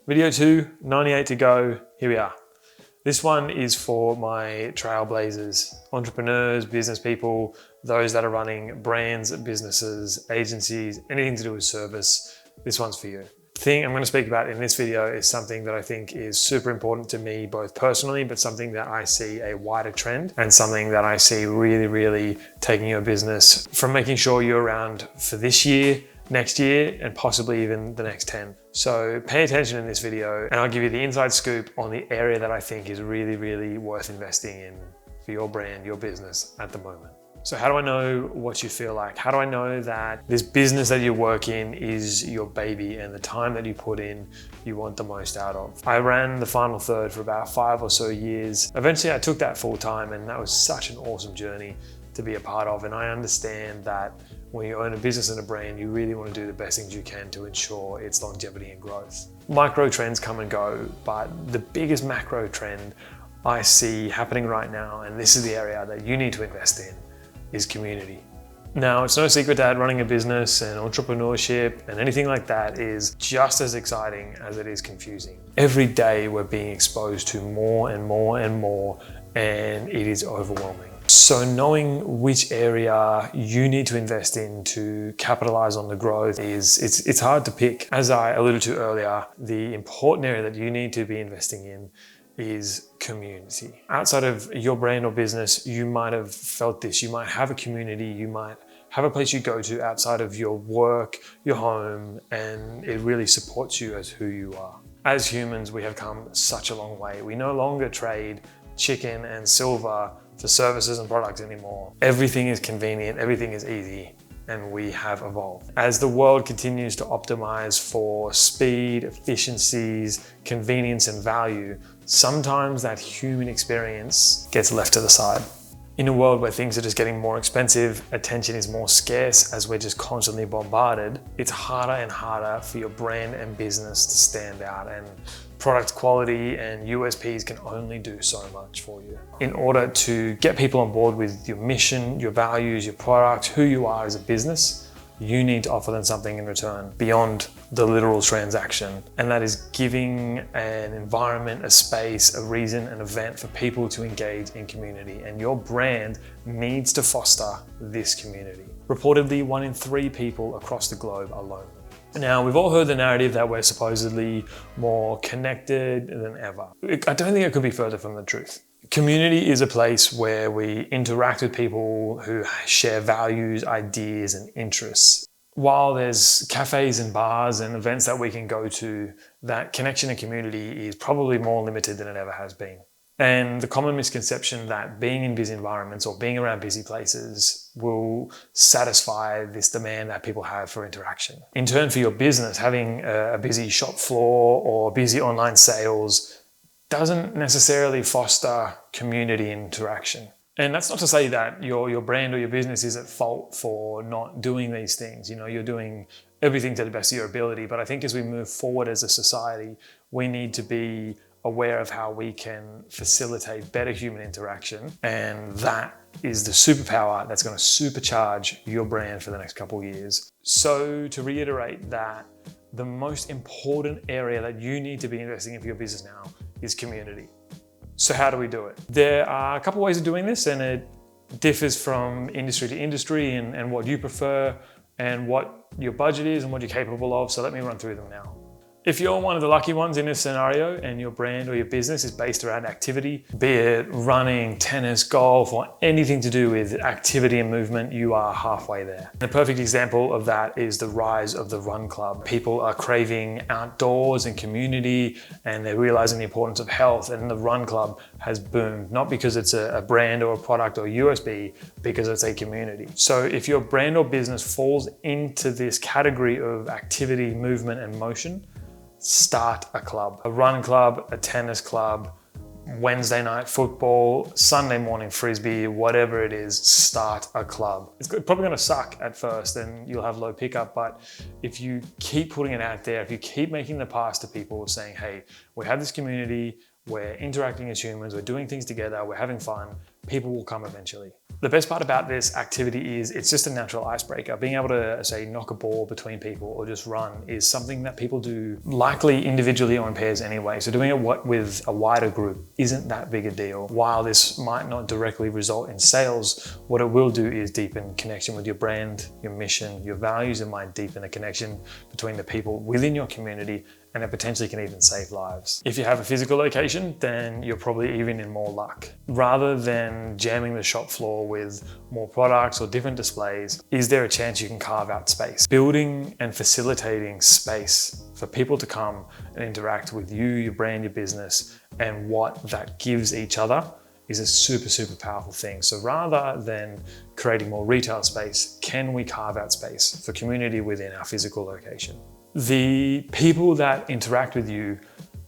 Video 2, 98 to go, here we are. This one is for my trailblazers, entrepreneurs, business people, those that are running brands, businesses, agencies, anything to do with service. This one's for you. The thing I'm going to speak about in this video is something that I think is super important to me, both personally, but something that I see a wider trend and something that I see really taking your business from making sure you're around for this year, next year, and possibly even the next 10. So pay attention in this video and I'll give you the inside scoop on the area that I think is really worth investing in for your brand, your business at the moment. So how do I know what you feel like? How do I know that this business that you work in is your baby and the time that you put in, you want the most out of? I ran the final third for about 5 or so years. Eventually I took that full time and that was such an awesome journey to be a part of. And I understand that when you own a business and a brand, you really want to do the best things you can to ensure its longevity and growth. Micro trends come and go, but the biggest macro trend I see happening right now, and this is the area that you need to invest in, is community. Now, it's no secret that running a business and entrepreneurship and anything like that is just as exciting as it is confusing. Every day we're being exposed to more and more, and it is overwhelming. So knowing which area you need to invest in to capitalize on the growth it's hard to pick. As I alluded to earlier, the important area that you need to be investing in is community. Outside of your brand or business, you might have felt this. You might have a community, you might have a place you go to outside of your work, your home, and it really supports you as who you are. As humans, we have come such a long way. We no longer trade chicken and silver for services and products anymore. Everything is convenient, everything is easy, and we have evolved. As the world continues to optimize for speed, efficiencies, convenience, and value, sometimes that human experience gets left to the side. In a world where things are just getting more expensive, attention is more scarce as we're just constantly bombarded, it's harder and harder for your brand and business to stand out, and product quality and USPs can only do so much for you. In order to get people on board with your mission, your values, your product, who you are as a business, you need to offer them something in return beyond the literal transaction. And that is giving an environment, a space, a reason, an event for people to engage in community. And your brand needs to foster this community. Reportedly, 1 in 3 people across the globe are lonely. Now, we've all heard the narrative that we're supposedly more connected than ever. I don't think it could be further from the truth. Community is a place where we interact with people who share values, ideas, and interests. While there's cafes and bars and events that we can go to, that connection and community is probably more limited than it ever has been. And the common misconception that being in busy environments or being around busy places will satisfy this demand that people have for interaction. In turn, for your business, having a busy shop floor or busy online sales doesn't necessarily foster community interaction. And that's not to say that your brand or your business is at fault for not doing these things. You know, you're doing everything to the best of your ability. But I think as we move forward as a society, we need to be aware of how we can facilitate better human interaction. And that is the superpower that's going to supercharge your brand for the next couple of years. So to reiterate that, the most important area that you need to be investing in for your business now is community. So how do we do it? There are a couple of ways of doing this, and it differs from industry to industry and what you prefer and what your budget is and what you're capable of. So let me run through them now. If you're one of the lucky ones in this scenario and your brand or your business is based around activity, be it running, tennis, golf, or anything to do with activity and movement, you are halfway there. The perfect example of that is the rise of the run club. People are craving outdoors and community, and they're realizing the importance of health, and the run club has boomed, not because it's a brand or a product or USB, because it's a community. So if your brand or business falls into this category of activity, movement, and motion, start a club. A run club, a tennis club, Wednesday night football, Sunday morning frisbee, whatever it is, start a club. It's probably going to suck at first and you'll have low pickup, but if you keep putting it out there, if you keep making the pass to people saying, hey, we have this community, we're interacting as humans, we're doing things together, we're having fun, people will come eventually. The best part about this activity is it's just a natural icebreaker. Being able to, say, knock a ball between people or just run is something that people do likely individually or in pairs anyway. So doing it with a wider group isn't that big a deal. While this might not directly result in sales, what it will do is deepen connection with your brand, your mission, your values. It might deepen the connection between the people within your community, and it potentially can even save lives. If you have a physical location, then you're probably even in more luck. Rather than jamming the shop floor with more products or different displays, is there a chance you can carve out space? Building and facilitating space for people to come and interact with you, your brand, your business, and what that gives each other is a super, super powerful thing. So rather than creating more retail space, can we carve out space for community within our physical location? The people that interact with you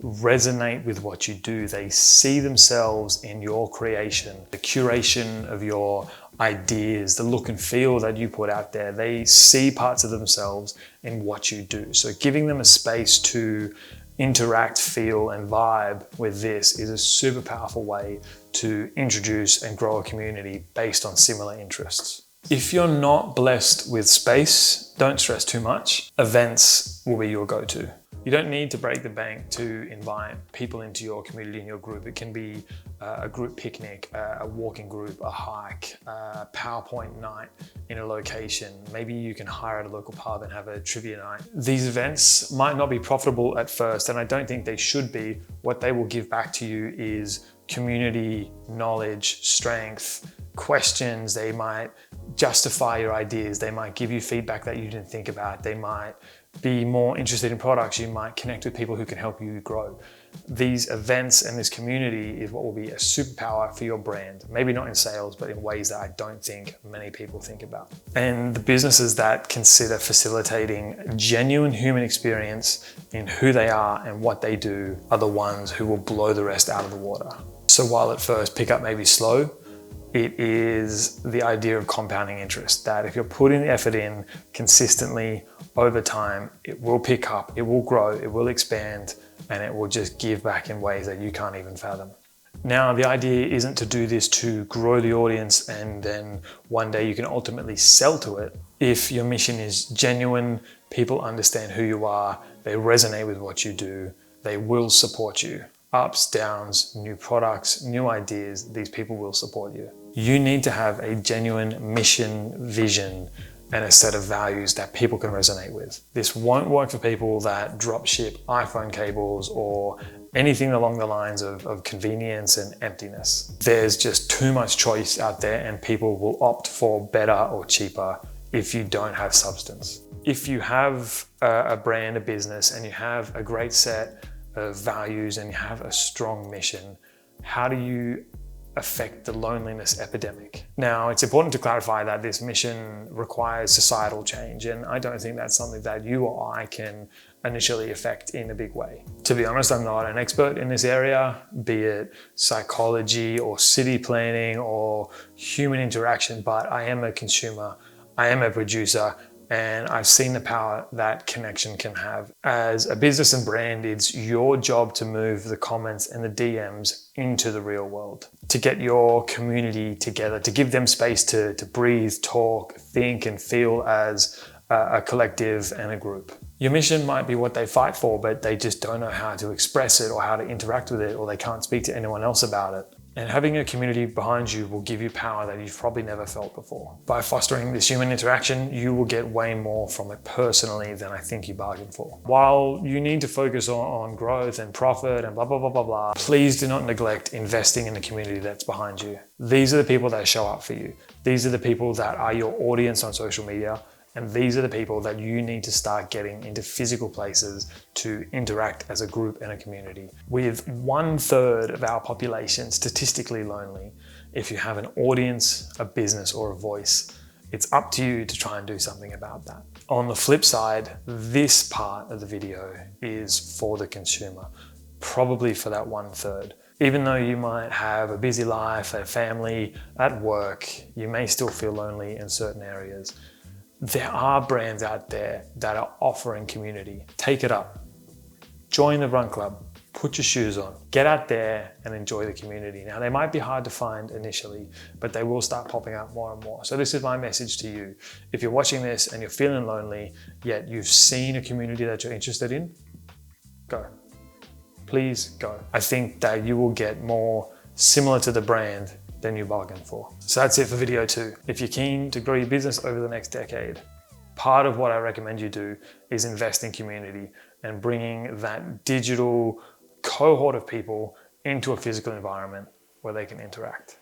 resonate with what you do. They see themselves in your creation, the curation of your ideas, the look and feel that you put out there. They see parts of themselves in what you do. So giving them a space to interact, feel, and vibe with this is a super powerful way to introduce and grow a community based on similar interests. If you're not blessed with space, don't stress too much. Events will be your go-to. You don't need to break the bank to invite people into your community and your group. It can be a group picnic, a walking group, a hike, a PowerPoint night in a location. Maybe you can hire at a local pub and have a trivia night. These events might not be profitable at first, and I don't think they should be. What they will give back to you is community, knowledge, strength, questions. They might justify your ideas. They might give you feedback that you didn't think about. They might be more interested in products. You might connect with people who can help you grow. These events and this community is what will be a superpower for your brand. Maybe not in sales, but in ways that I don't think many people think about. And the businesses that consider facilitating genuine human experience in who they are and what they do are the ones who will blow the rest out of the water. So while at first pickup may be slow, it is the idea of compounding interest, that if you're putting the effort in consistently over time, it will pick up, it will grow, it will expand, and it will just give back in ways that you can't even fathom. Now, the idea isn't to do this to grow the audience and then one day you can ultimately sell to it. If your mission is genuine, people understand who you are, they resonate with what you do, they will support you. Ups, downs, new products, new ideas, these people will support you. You need to have a genuine mission, vision, and a set of values that people can resonate with. This won't work for people that drop ship iPhone cables or anything along the lines of convenience and emptiness. There's just too much choice out there and people will opt for better or cheaper if you don't have substance. If you have a brand, a business, and you have a great set of values and you have a strong mission, how do you affect the loneliness epidemic? Now, it's important to clarify that this mission requires societal change, and I don't think that's something that you or I can initially affect in a big way. To be honest, I'm not an expert in this area, be it psychology or city planning or human interaction, but I am a consumer, I am a producer, and I've seen the power that connection can have. As a business and brand, it's your job to move the comments and the DMs into the real world, to get your community together, to give them space to breathe, talk, think, and feel as a collective and a group. Your mission might be what they fight for, but they just don't know how to express it or how to interact with it, or they can't speak to anyone else about it. And having a community behind you will give you power that you've probably never felt before. By fostering this human interaction, you will get way more from it personally than I think you bargained for. While you need to focus on growth and profit and blah, blah, blah, blah, blah, please do not neglect investing in the community that's behind you. These are the people that show up for you. These are the people that are your audience on social media. And these are the people that you need to start getting into physical places to interact as a group and a community. With 1/3 of our population statistically lonely, if you have an audience, a business, or a voice, it's up to you to try and do something about that. On the flip side, this part of the video is for the consumer, probably for that 1/3. Even though you might have a busy life, a family, at work, you may still feel lonely in certain areas. There are brands out there that are offering community. Take it up. Join the run club. Put your shoes on, get out there and enjoy the community. Now, they might be hard to find initially, but they will start popping up more and more. So this is my message to you. If you're watching this and you're feeling lonely, yet you've seen a community that you're interested in, go. Please go. I think that you will get more similar to the brand than you bargained for. So that's it for video 2. If you're keen to grow your business over the next decade, part of what I recommend you do is invest in community and bringing that digital cohort of people into a physical environment where they can interact.